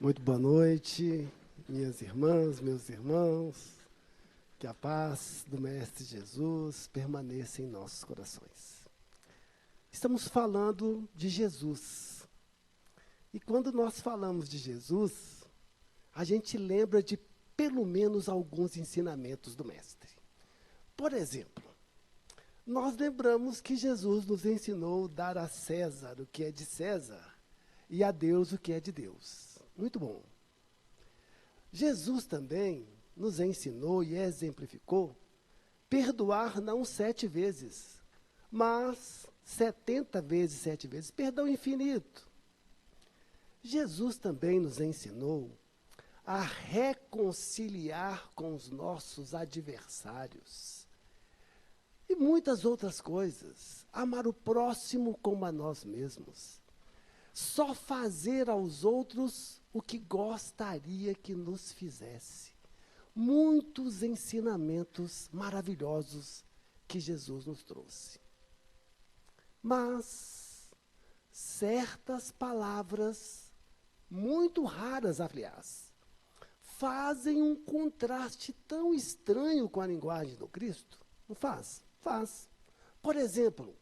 Muito boa noite, minhas irmãs, meus irmãos. Que a paz do Mestre Jesus permaneça em nossos corações. Estamos falando de Jesus. E quando nós falamos de Jesus, a gente lembra de pelo menos alguns ensinamentos do Mestre. Por exemplo, nós lembramos que Jesus nos ensinou a dar a César o que é de César e a Deus o que é de Deus. Muito bom. Jesus também nos ensinou e exemplificou perdoar não 7 vezes, mas 70 vezes 7 vezes, perdão infinito. Jesus também nos ensinou a reconciliar com os nossos adversários. E muitas outras coisas. Amar o próximo como a nós mesmos. Só fazer aos outros o que gostaria que nos fizesse. Muitos ensinamentos maravilhosos que Jesus nos trouxe. Mas certas palavras, muito raras, aliás, fazem um contraste tão estranho com a linguagem do Cristo. Não faz? Faz. Por exemplo,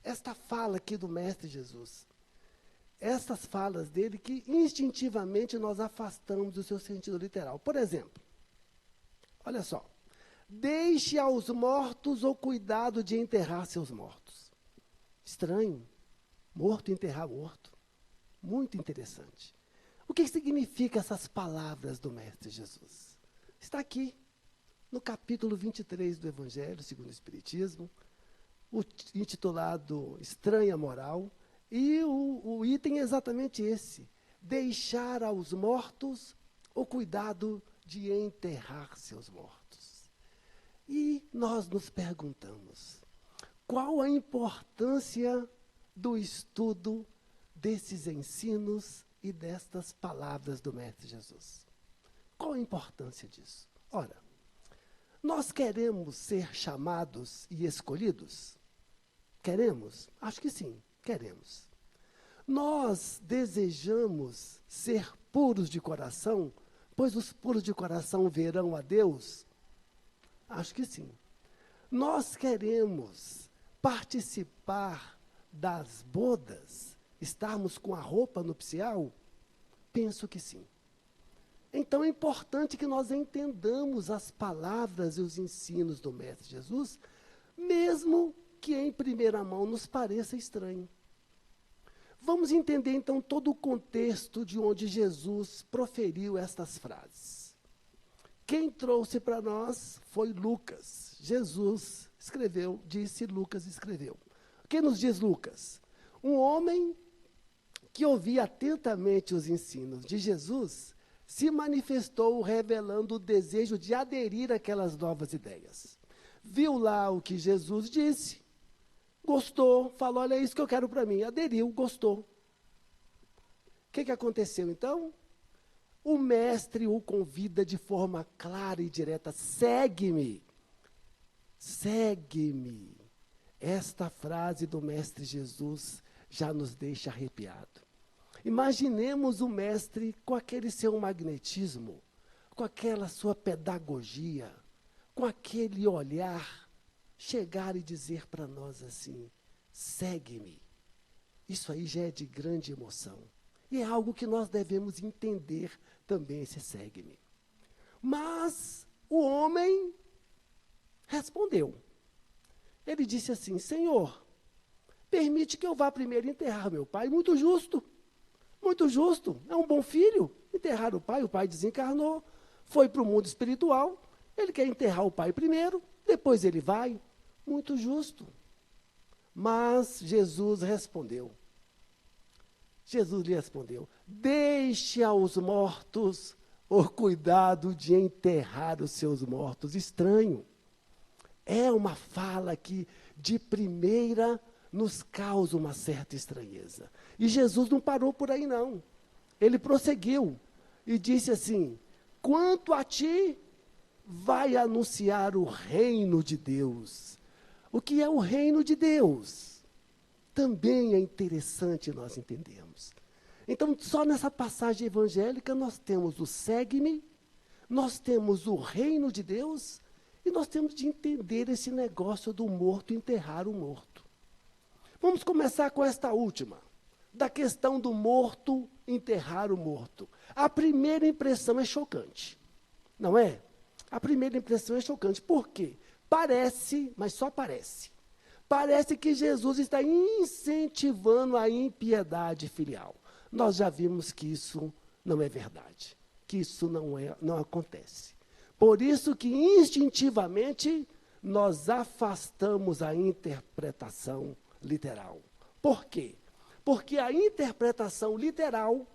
esta fala aqui do Mestre Jesus. Essas falas dele que instintivamente nós afastamos do seu sentido literal. Por exemplo, olha só. Deixe aos mortos o cuidado de enterrar seus mortos. Estranho. Morto enterrar morto. Muito interessante. O que significa essas palavras do Mestre Jesus? Está aqui, no capítulo 23 do Evangelho, segundo o Espiritismo, intitulado Estranha Moral, e o item é exatamente esse: deixar aos mortos o cuidado de enterrar seus mortos. E nós nos perguntamos, qual a importância do estudo desses ensinos e destas palavras do Mestre Jesus? Qual a importância disso? Ora, nós queremos ser chamados e escolhidos? Queremos? Acho que sim, queremos. Nós desejamos ser puros de coração, pois os puros de coração verão a Deus? Acho que sim. Nós queremos participar das bodas, estarmos com a roupa nupcial? Penso que sim. Então é importante que nós entendamos as palavras e os ensinos do Mestre Jesus, mesmo que em primeira mão nos pareça estranho. Vamos entender então todo o contexto de onde Jesus proferiu estas frases. Quem trouxe para nós foi Lucas. Jesus escreveu, disse, Lucas escreveu. O que nos diz Lucas? Um homem que ouvia atentamente os ensinos de Jesus se manifestou revelando o desejo de aderir àquelas novas ideias. Viu lá o que Jesus disse, gostou, falou, olha, é isso que eu quero para mim. Aderiu, gostou. O que aconteceu então? O mestre o convida de forma clara e direta, segue-me, segue-me. Esta frase do Mestre Jesus já nos deixa arrepiado. Imaginemos o mestre com aquele seu magnetismo, com aquela sua pedagogia, com aquele olhar, chegar e dizer para nós assim, segue-me. Isso aí já é de grande emoção. E é algo que nós devemos entender também, esse segue-me. Mas o homem respondeu. Ele disse assim, Senhor, permite que eu vá primeiro enterrar meu pai. Muito justo, é um bom filho. Enterrar o pai desencarnou, foi para o mundo espiritual, ele quer enterrar o pai primeiro, depois ele vai. Muito justo. Mas Jesus lhe respondeu, deixe aos mortos o cuidado de enterrar os seus mortos. Estranho. É uma fala que, de primeira, nos causa uma certa estranheza. E Jesus não parou por aí, não. Ele prosseguiu e disse assim, quanto a ti, vai anunciar o reino de Deus. O que é o reino de Deus? Também é interessante nós entendermos. Então, só nessa passagem evangélica, nós temos o segue-me, nós temos o reino de Deus, e nós temos de entender esse negócio do morto enterrar o morto. Vamos começar com esta última, da questão do morto enterrar o morto. A primeira impressão é chocante, não é? A primeira impressão é chocante. Por quê? Parece, mas só parece. Parece que Jesus está incentivando a impiedade filial. Nós já vimos que isso não é verdade, que isso não acontece. Por isso que instintivamente nós afastamos a interpretação literal. Por quê? Porque a interpretação literal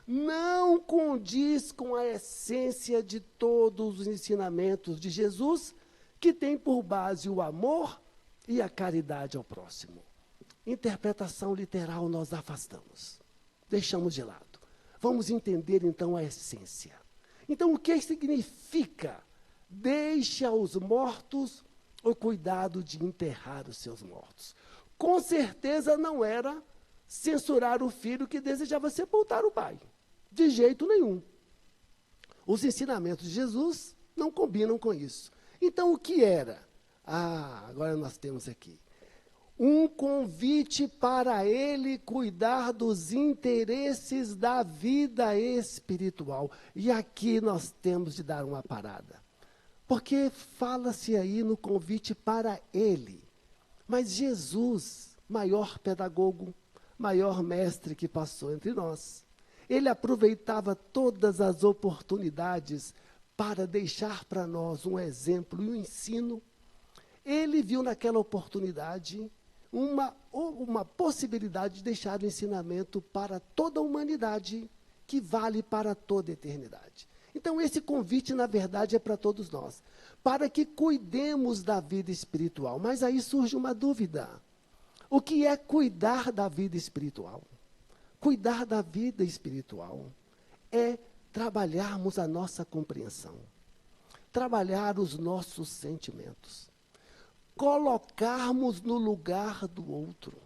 não condiz com a essência de todos os ensinamentos de Jesus, que tem por base o amor e a caridade ao próximo. Interpretação literal nós afastamos, deixamos de lado. Vamos entender então a essência. Então, o que significa deixe aos mortos o cuidado de enterrar os seus mortos? Com certeza não era censurar o filho que desejava sepultar o pai. De jeito nenhum. Os ensinamentos de Jesus não combinam com isso. Então, o que era? Agora nós temos aqui. Um convite para ele cuidar dos interesses da vida espiritual. E aqui nós temos de dar uma parada. Porque fala-se aí no convite para ele. Mas Jesus, maior pedagogo, maior mestre que passou entre nós, ele aproveitava todas as oportunidades para deixar para nós um exemplo e um ensino. Ele viu naquela oportunidade uma possibilidade de deixar o ensinamento para toda a humanidade, que vale para toda a eternidade. Então, esse convite, na verdade, é para todos nós, para que cuidemos da vida espiritual. Mas aí surge uma dúvida. O que é cuidar da vida espiritual? Cuidar da vida espiritual é trabalharmos a nossa compreensão, trabalhar os nossos sentimentos, colocarmos no lugar do outro,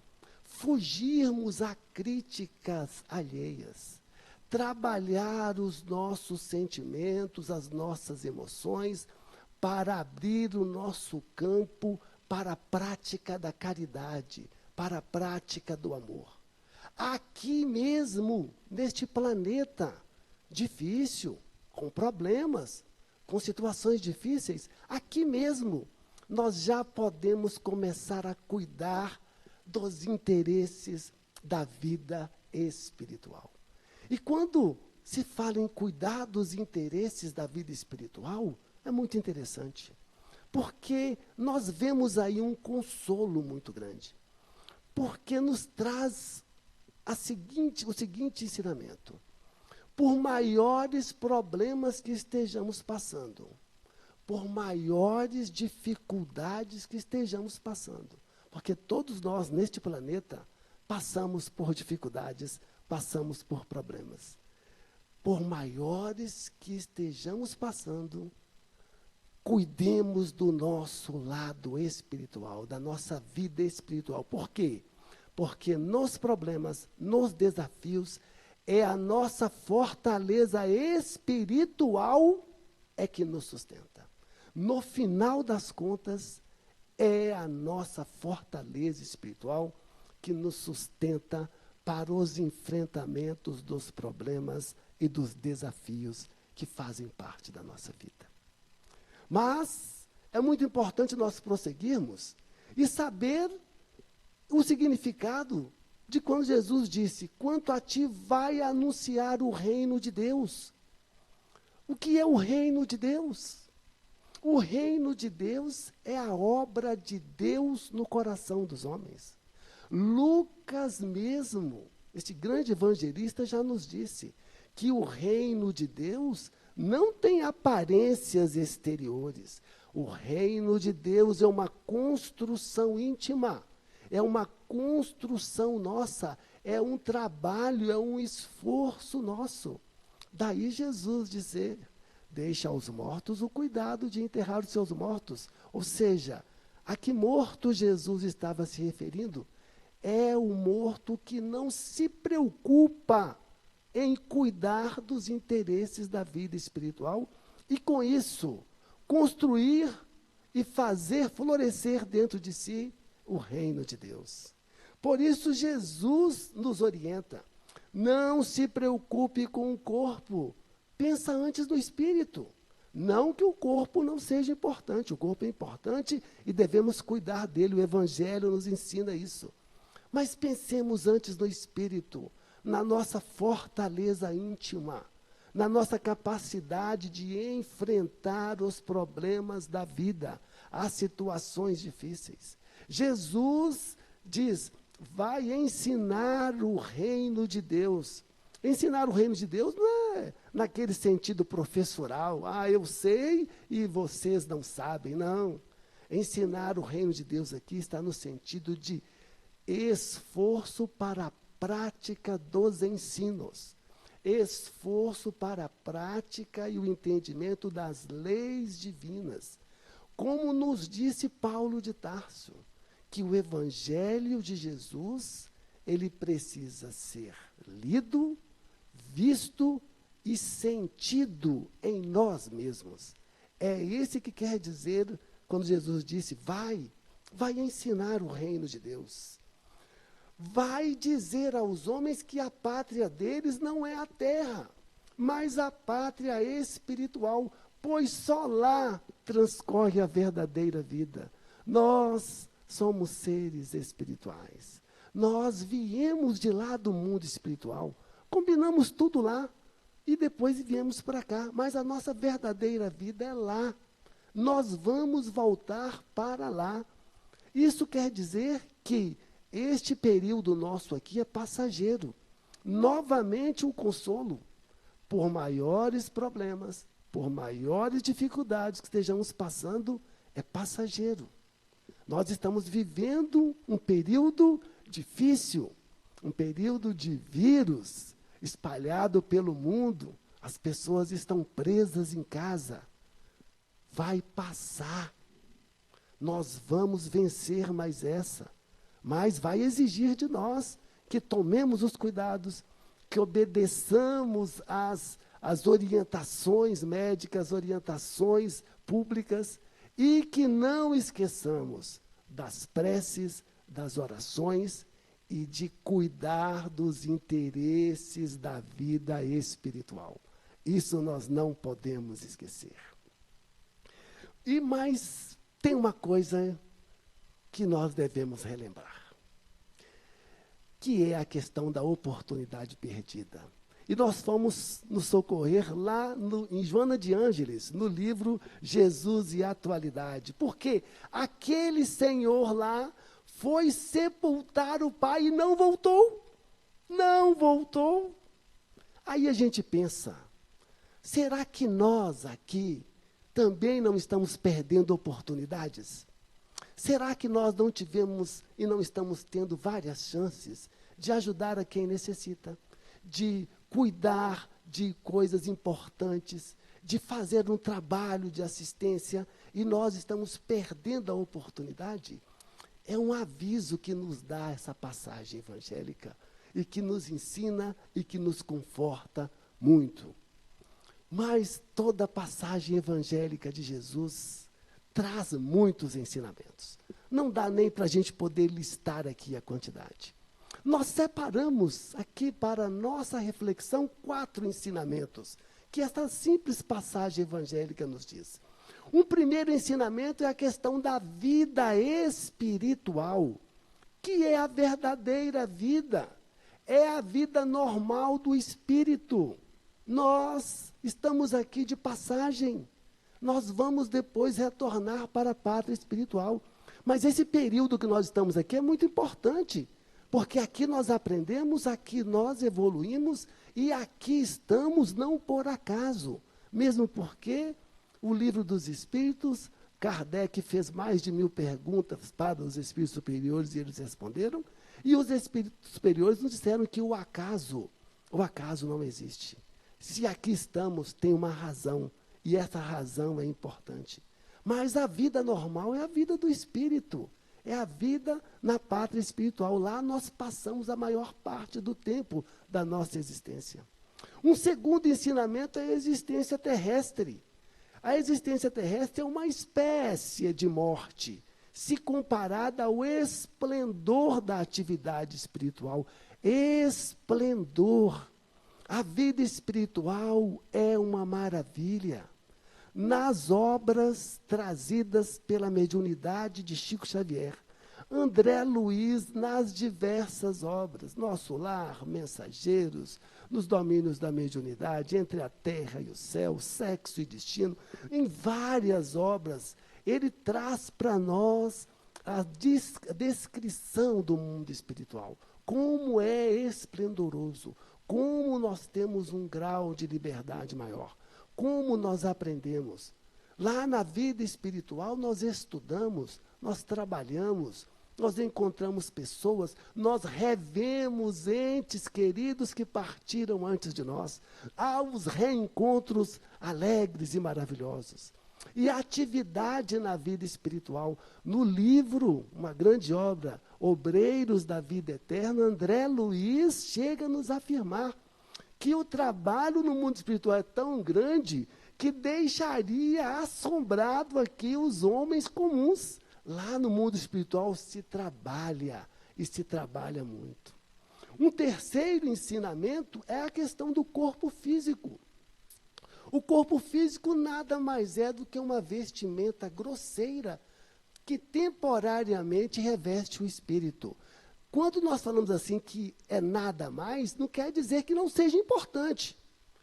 fugirmos a críticas alheias, trabalhar os nossos sentimentos, as nossas emoções, para abrir o nosso campo para a prática da caridade, para a prática do amor. Aqui mesmo, neste planeta difícil, com problemas, com situações difíceis, aqui mesmo, nós já podemos começar a cuidar dos interesses da vida espiritual. E quando se fala em cuidar dos interesses da vida espiritual, é muito interessante, porque nós vemos aí um consolo muito grande, porque nos traz o seguinte ensinamento: por maiores problemas que estejamos passando, por maiores dificuldades que estejamos passando, porque todos nós neste planeta passamos por dificuldades, passamos por problemas. Por maiores que estejamos passando, cuidemos do nosso lado espiritual, da nossa vida espiritual. Por quê? Porque nos problemas, nos desafios, é a nossa fortaleza espiritual é que nos sustenta. No final das contas, é a nossa fortaleza espiritual que nos sustenta para os enfrentamentos dos problemas e dos desafios que fazem parte da nossa vida. Mas é muito importante nós prosseguirmos e saber o significado de quando Jesus disse: quanto a ti vai anunciar o reino de Deus. O que é o reino de Deus? O reino de Deus é a obra de Deus no coração dos homens. Lucas mesmo, este grande evangelista, já nos disse que o reino de Deus não tem aparências exteriores. O reino de Deus é uma construção íntima, é uma construção nossa, é um trabalho, é um esforço nosso. Daí Jesus dizer: deixa aos mortos o cuidado de enterrar os seus mortos. Ou seja, a que morto Jesus estava se referindo? É o morto que não se preocupa em cuidar dos interesses da vida espiritual e, com isso, construir e fazer florescer dentro de si o reino de Deus. Por isso, Jesus nos orienta: não se preocupe com o corpo, pensa antes no espírito. Não que o corpo não seja importante, o corpo é importante e devemos cuidar dele, o Evangelho nos ensina isso. Mas pensemos antes no espírito, na nossa fortaleza íntima, na nossa capacidade de enfrentar os problemas da vida, as situações difíceis. Jesus diz: vai ensinar o reino de Deus. Ensinar o reino de Deus não é naquele sentido professoral, eu sei e vocês não sabem, não. Ensinar o reino de Deus aqui está no sentido de esforço para a prática dos ensinos, esforço para a prática e o entendimento das leis divinas. Como nos disse Paulo de Tarso, que o Evangelho de Jesus, ele precisa ser lido, visto e sentido em nós mesmos. É esse que quer dizer quando Jesus disse: vai ensinar o reino de Deus. Vai dizer aos homens que a pátria deles não é a terra, mas a pátria espiritual, pois só lá transcorre a verdadeira vida. Nós somos seres espirituais. Nós viemos de lá do mundo espiritual, combinamos tudo lá e depois viemos para cá, mas a nossa verdadeira vida é lá. Nós vamos voltar para lá. Isso quer dizer que este período nosso aqui é passageiro. Novamente um consolo. Por maiores problemas, por maiores dificuldades que estejamos passando, é passageiro. Nós estamos vivendo um período difícil, um período de vírus espalhado pelo mundo. As pessoas estão presas em casa. Vai passar. Nós vamos vencer mais essa. Mas vai exigir de nós que tomemos os cuidados, que obedeçamos às orientações médicas, orientações públicas, e que não esqueçamos das preces, das orações e de cuidar dos interesses da vida espiritual. Isso nós não podemos esquecer. Mas tem uma coisa que nós devemos relembrar, que é a questão da oportunidade perdida. E nós fomos nos socorrer lá em Joana de Ângeles, no livro Jesus e a Atualidade. Porque aquele senhor lá foi sepultar o pai e não voltou. Não voltou. Aí a gente pensa, será que nós aqui também não estamos perdendo oportunidades? Será que nós não tivemos e não estamos tendo várias chances de ajudar a quem necessita, de cuidar de coisas importantes, de fazer um trabalho de assistência, e nós estamos perdendo a oportunidade? É um aviso que nos dá essa passagem evangélica e que nos ensina e que nos conforta muito. Mas toda a passagem evangélica de Jesus traz muitos ensinamentos. Não dá nem para a gente poder listar aqui a quantidade. Nós separamos aqui para a nossa reflexão 4 ensinamentos que esta simples passagem evangélica nos diz. Um primeiro ensinamento é a questão da vida espiritual, que é a verdadeira vida, é a vida normal do espírito. Nós estamos aqui de passagem. Nós vamos depois retornar para a pátria espiritual. Mas esse período que nós estamos aqui é muito importante, porque aqui nós aprendemos, aqui nós evoluímos, e aqui estamos não por acaso. Mesmo porque o Livro dos Espíritos, Kardec fez mais de 1000 perguntas para os espíritos superiores e eles responderam, e os espíritos superiores nos disseram que o acaso não existe. Se aqui estamos, tem uma razão. E essa razão é importante. Mas a vida normal é a vida do espírito. É a vida na pátria espiritual. Lá nós passamos a maior parte do tempo da nossa existência. Um segundo ensinamento é a existência terrestre. A existência terrestre é uma espécie de morte, se comparada ao esplendor da atividade espiritual. Esplendor. A vida espiritual é uma maravilha. Nas obras trazidas pela mediunidade de Chico Xavier, André Luiz, nas diversas obras, Nosso Lar, Mensageiros, nos domínios da mediunidade, Entre a Terra e o Céu, Sexo e Destino, em várias obras, ele traz para nós a descrição do mundo espiritual, como é esplendoroso, como nós temos um grau de liberdade maior, como nós aprendemos. Lá na vida espiritual nós estudamos, nós trabalhamos, nós encontramos pessoas, nós revemos entes queridos que partiram antes de nós. Há os reencontros alegres e maravilhosos. E a atividade na vida espiritual. No livro, uma grande obra, Obreiros da Vida Eterna, André Luiz chega a nos afirmar que o trabalho no mundo espiritual é tão grande que deixaria assombrado aqui os homens comuns. Lá no mundo espiritual se trabalha, e se trabalha muito. Um terceiro ensinamento é a questão do corpo físico. O corpo físico nada mais é do que uma vestimenta grosseira que temporariamente reveste o espírito. Quando nós falamos assim que é nada mais, não quer dizer que não seja importante.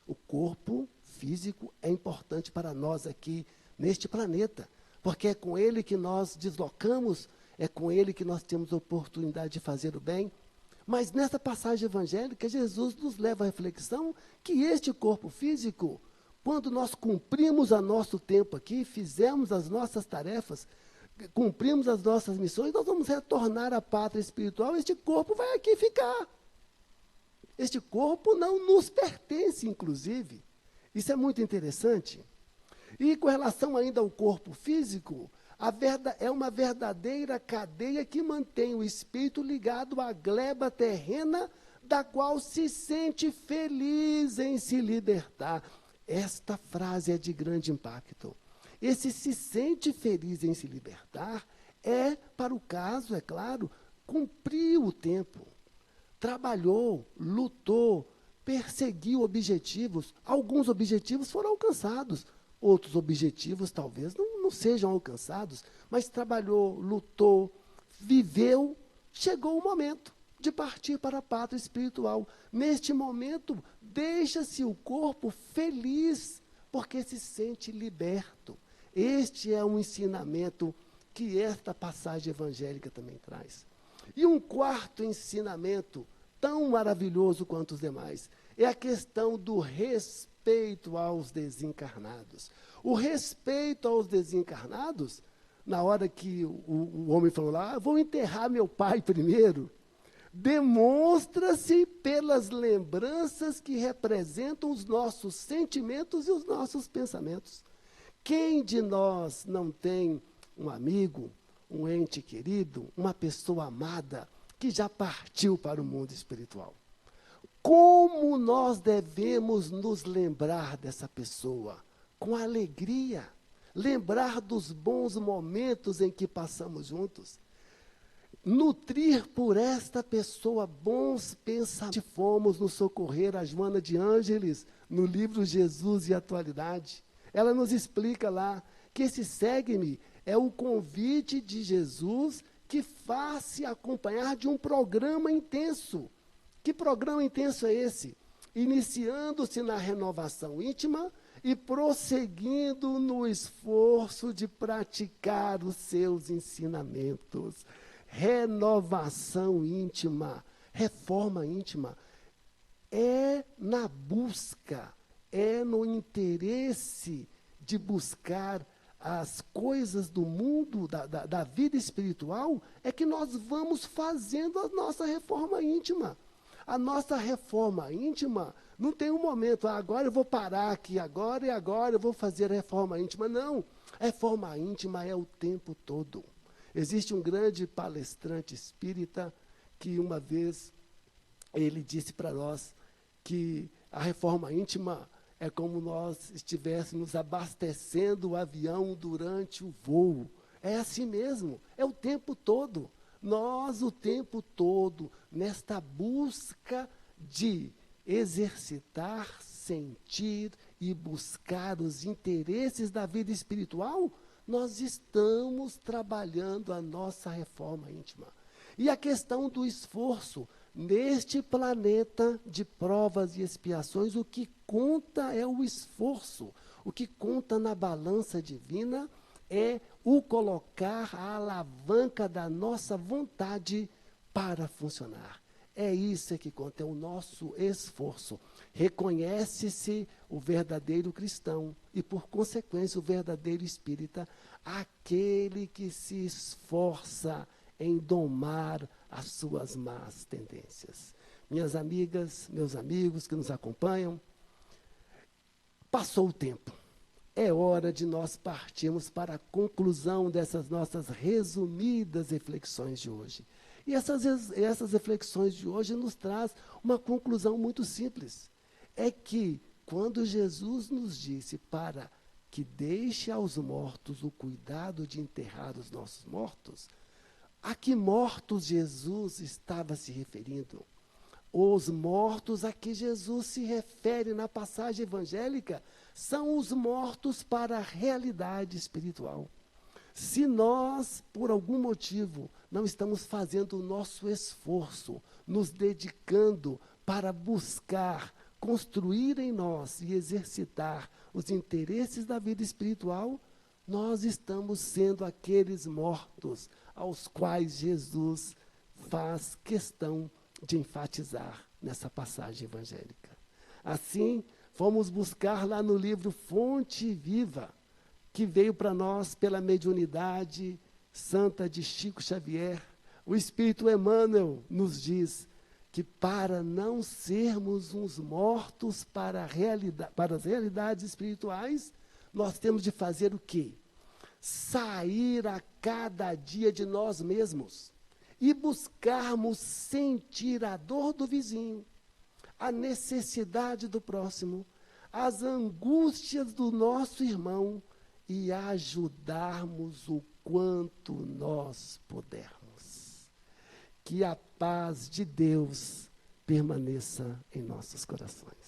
O corpo físico é importante para nós aqui neste planeta, porque é com ele que nós deslocamos, é com ele que nós temos a oportunidade de fazer o bem. Mas nessa passagem evangélica, Jesus nos leva à reflexão que este corpo físico, quando nós cumprimos a nosso tempo aqui, fizemos as nossas tarefas, cumprimos as nossas missões, nós vamos retornar à pátria espiritual, este corpo vai aqui ficar. Este corpo não nos pertence, inclusive. Isso é muito interessante. E com relação ainda ao corpo físico, é uma verdadeira cadeia que mantém o espírito ligado à gleba terrena, da qual se sente feliz em se libertar. Esta frase é de grande impacto. Esse se sente feliz em se libertar é, para o caso, é claro, cumpriu o tempo. Trabalhou, lutou, perseguiu objetivos. Alguns objetivos foram alcançados. Outros objetivos talvez não sejam alcançados, mas trabalhou, lutou, viveu, chegou o momento de partir para a pátria espiritual. Neste momento, deixa-se o corpo feliz, porque se sente liberto. Este é um ensinamento que esta passagem evangélica também traz. E um quarto ensinamento, tão maravilhoso quanto os demais, é a questão do respeito aos desencarnados. O respeito aos desencarnados, na hora que o homem falou lá, vou enterrar meu pai primeiro, demonstra-se pelas lembranças que representam os nossos sentimentos e os nossos pensamentos. Quem de nós não tem um amigo, um ente querido, uma pessoa amada que já partiu para o mundo espiritual? Como nós devemos nos lembrar dessa pessoa? Com alegria. Lembrar dos bons momentos em que passamos juntos. Nutrir por esta pessoa bons pensamentos. Fomos nos socorrer a Joana de Ângeles, no livro Jesus e Atualidade. Ela nos explica lá que esse segue-me é o convite de Jesus que faz-se acompanhar de um programa intenso. Que programa intenso é esse? Iniciando-se na renovação íntima e prosseguindo no esforço de praticar os seus ensinamentos. Renovação íntima, reforma íntima, é na busca, é no interesse de buscar as coisas do mundo, da vida espiritual, é que nós vamos fazendo a nossa reforma íntima. A nossa reforma íntima não tem um momento, agora eu vou parar aqui, agora eu vou fazer a reforma íntima. Não, a reforma íntima é o tempo todo. Existe um grande palestrante espírita que uma vez ele disse para nós que A reforma íntima é como nós estivéssemos abastecendo o avião durante o voo. É assim mesmo, é o tempo todo. Nós, o tempo todo, nesta busca de exercitar, sentir e buscar os interesses da vida espiritual, nós estamos trabalhando a nossa reforma íntima. E a questão do esforço, neste planeta de provas e expiações, o que conta é o esforço. O que conta na balança divina é o colocar a alavanca da nossa vontade para funcionar. É isso que conta, é o nosso esforço. Reconhece-se o verdadeiro cristão e, por consequência, o verdadeiro espírita, aquele que se esforça em domar as suas más tendências. Minhas amigas, meus amigos que nos acompanham, passou o tempo. É hora de nós partirmos para a conclusão dessas nossas resumidas reflexões de hoje. E essas reflexões de hoje nos traz uma conclusão muito simples. É que quando Jesus nos disse para que deixe aos mortos o cuidado de enterrar os nossos mortos, a que mortos Jesus estava se referindo? Os mortos a que Jesus se refere na passagem evangélica são os mortos para a realidade espiritual. Se nós, por algum motivo, não estamos fazendo o nosso esforço, nos dedicando para buscar, construir em nós e exercitar os interesses da vida espiritual, nós estamos sendo aqueles mortos aos quais Jesus faz questão de enfatizar nessa passagem evangélica. Assim, fomos buscar lá no livro Fonte Viva, que veio para nós pela mediunidade santa de Chico Xavier. O Espírito Emmanuel nos diz que para não sermos uns mortos para as realidades espirituais, nós temos de fazer o quê? Sair a cada dia de nós mesmos e buscarmos sentir a dor do vizinho, a necessidade do próximo, as angústias do nosso irmão e ajudarmos o quanto nós pudermos. Que a paz de Deus permaneça em nossos corações.